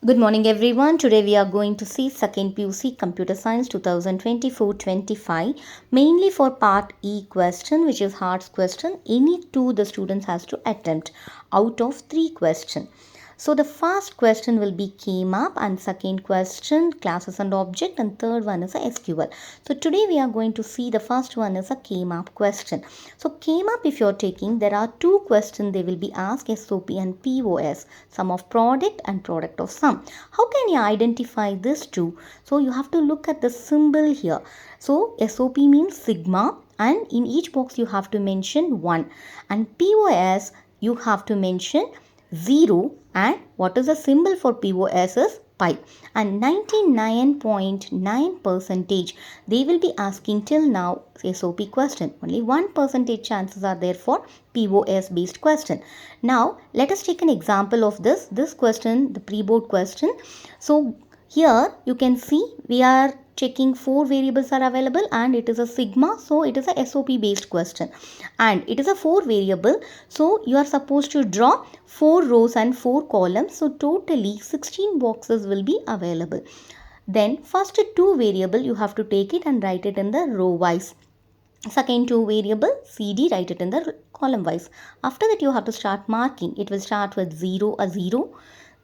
Good morning everyone. Today we are going to see second PUC Computer Science 2024-25 mainly for part E question, which is hard question. Any two the students has to attempt out of 3 questions. So the first question will be came up, and second question classes and object, and third one is a SQL. So today we are going to see the first one is a came up question. So came up, if you're taking, there are 2 questions they will be asked, SOP and POS, sum of product and product of sum. How can you identify this two? So you have to look at the symbol here. So SOP means sigma, and in each box you have to mention 1, and POS you have to mention 0, and what is the symbol for POS is pi, and 99.9% they will be asking till now SOP question. Only 1% chances are there for POS based question. Now let us take an example of this question, the pre-board question. So here you can see we are checking 4 variables are available, and it is a sigma, so it is a SOP based question, and it is a 4 variable, so you are supposed to draw 4 rows and 4 columns, so totally 16 boxes will be available. Then first 2 variable you have to take it and write it in the row wise. Second 2 variable CD, write it in the column wise. After that you have to start marking. It will start with 0, 0,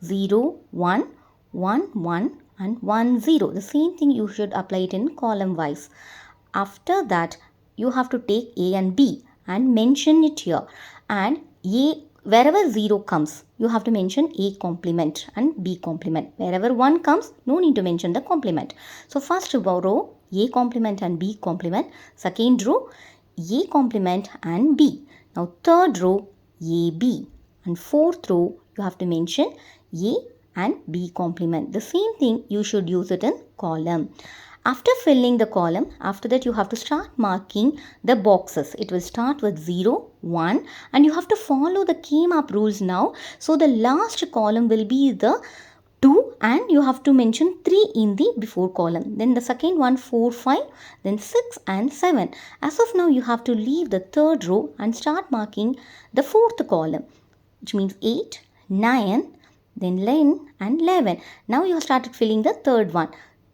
0, 1, 1, 1 and 1, 0. The same thing you should apply it in column wise. After that you have to take A and B and mention it here, and A, wherever 0 comes you have to mention A complement and B complement. Wherever 1 comes, no need to mention the complement. So first row A complement and B complement, second row A complement and B. Now third row AB, and fourth row you have to mention A and B complement. The same thing you should use it in column. After filling the column, after that you have to start marking the boxes. It will start with 0, 1, and you have to follow the came up rules now. So the last column will be the 2, and you have to mention 3 in the before column. Then the second one 4, 5, then 6 and 7. As of now you have to leave the third row and start marking the fourth column, which means 8, 9, then 10 and 11. Now you have started filling the third one,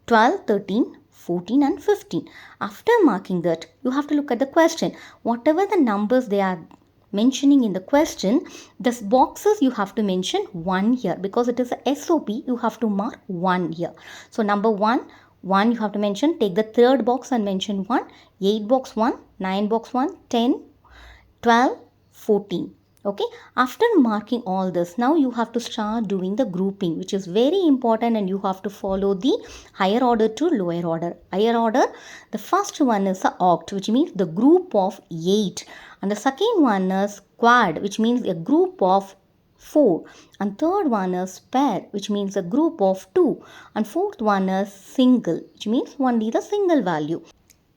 12, 13, 14 and 15. After marking that, you have to look at the question. Whatever the numbers they are mentioning in the question, the boxes you have to mention 1 here, because it is a SOP, you have to mark 1 here. So number 1 you have to mention, take the third box and mention 1, 8 box 1, 9 box 1, 10, 12, 14. Okay, after marking all this, now you have to start doing the grouping, which is very important, and you have to follow the higher order to lower order. Higher order, the first one is a oct, which means the group of 8, and the second one is quad, which means a group of 4, and third one is pair, which means a group of 2, and fourth one is single, which means only the single value.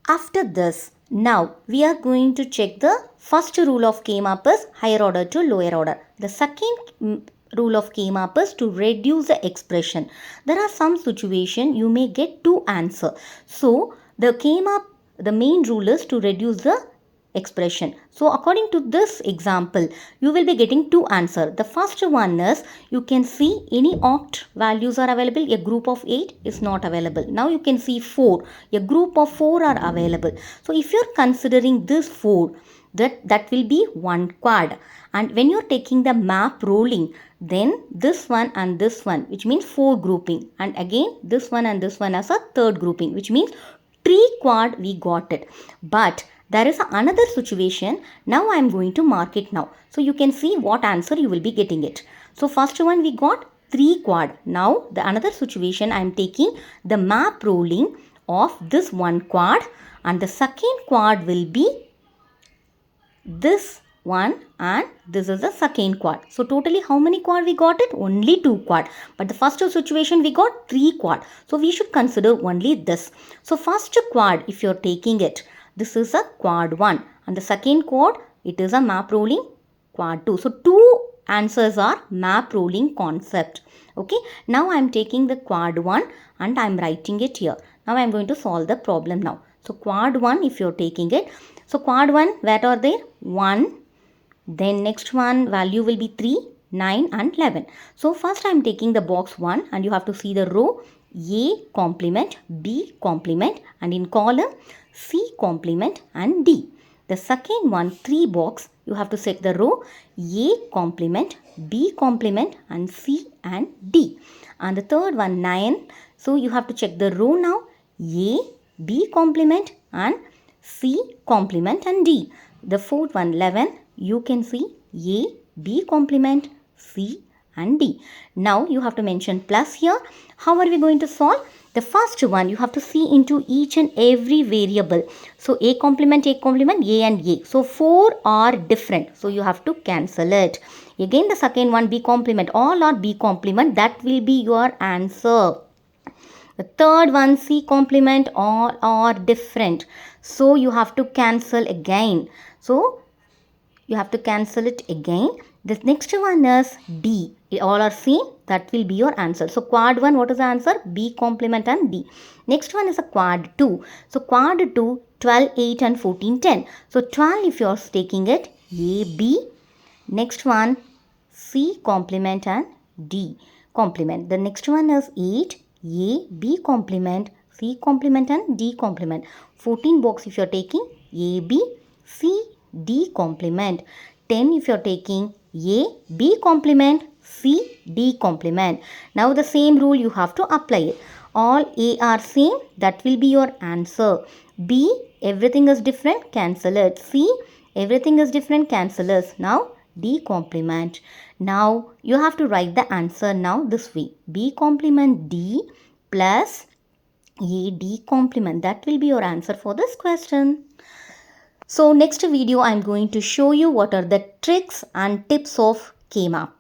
After this, now we are going to check the first rule of came up is higher order to lower order. The second rule of came up is to reduce the expression. There are some situation you may get 2 answer. So the came up, the main rule is to reduce the expression. So according to this example, you will be getting 2 answer. The first one is, you can see any oct values are available. A group of 8 is not available. Now you can see 4. A group of 4 are available. So if you are considering this 4, that will be 1 quad. And when you are taking the map rolling, then this one and this one, which means 4 grouping, and again this one and this one as a third grouping, which means 3 quad we got it. But there is another situation. Now I am going to mark it now. So you can see what answer you will be getting it. So first one we got 3 quad. Now the another situation, I am taking the map rolling of this 1 quad, and the second quad will be this one, and this is the second quad. So totally how many quad we got it? Only 2 quad. But the first situation we got 3 quad. So we should consider only this. So first quad, if you are taking it, this is a quad 1, and the second quad, it is a map rolling quad 2. So 2 answers are map rolling concept. Okay, now I am taking the quad 1 and I am writing it here. Now I am going to solve the problem now. So quad 1, if you are taking it, so quad 1, where are they? 1, then next one value will be 3, 9 and 11. So first I am taking the box 1 and you have to see the row A complement, B complement, and in column C complement and D. The second one, 3 box, you have to set the row A complement, B complement and C and D. And the third one, 9. So you have to check the row now A, B complement and C complement and D. The fourth one, 11, you can see A, B complement, C and D. Now you have to mention plus here. How are we going to solve? The first one, you have to see into each and every variable. So A complement, A and A. So 4 are different. So you have to cancel it. Again the second one, B complement. All are B complement. That will be your answer. The third one, C complement, all are different. So you have to cancel again. So you have to cancel it again. The next one is D. All are same. That will be your answer. So quad 1, what is the answer? B complement and D. Next one is a quad 2. So quad 2, 12, 8 and 14, 10. So 12 if you are taking it, A, B. Next one, C complement and D complement. The next one is 8, A, B complement, C complement and D complement. 14 box if you are taking A, B, C, D complement. 10 if you are taking A, B complement, C, D complement. Now the same rule you have to apply it. All A are same, that will be your answer. B, everything is different, cancel it. C, everything is different, cancel it. Now D complement. Now you have to write the answer now this way. B complement D plus A D complement. That will be your answer for this question. So next video I am going to show you what are the tricks and tips of K-map.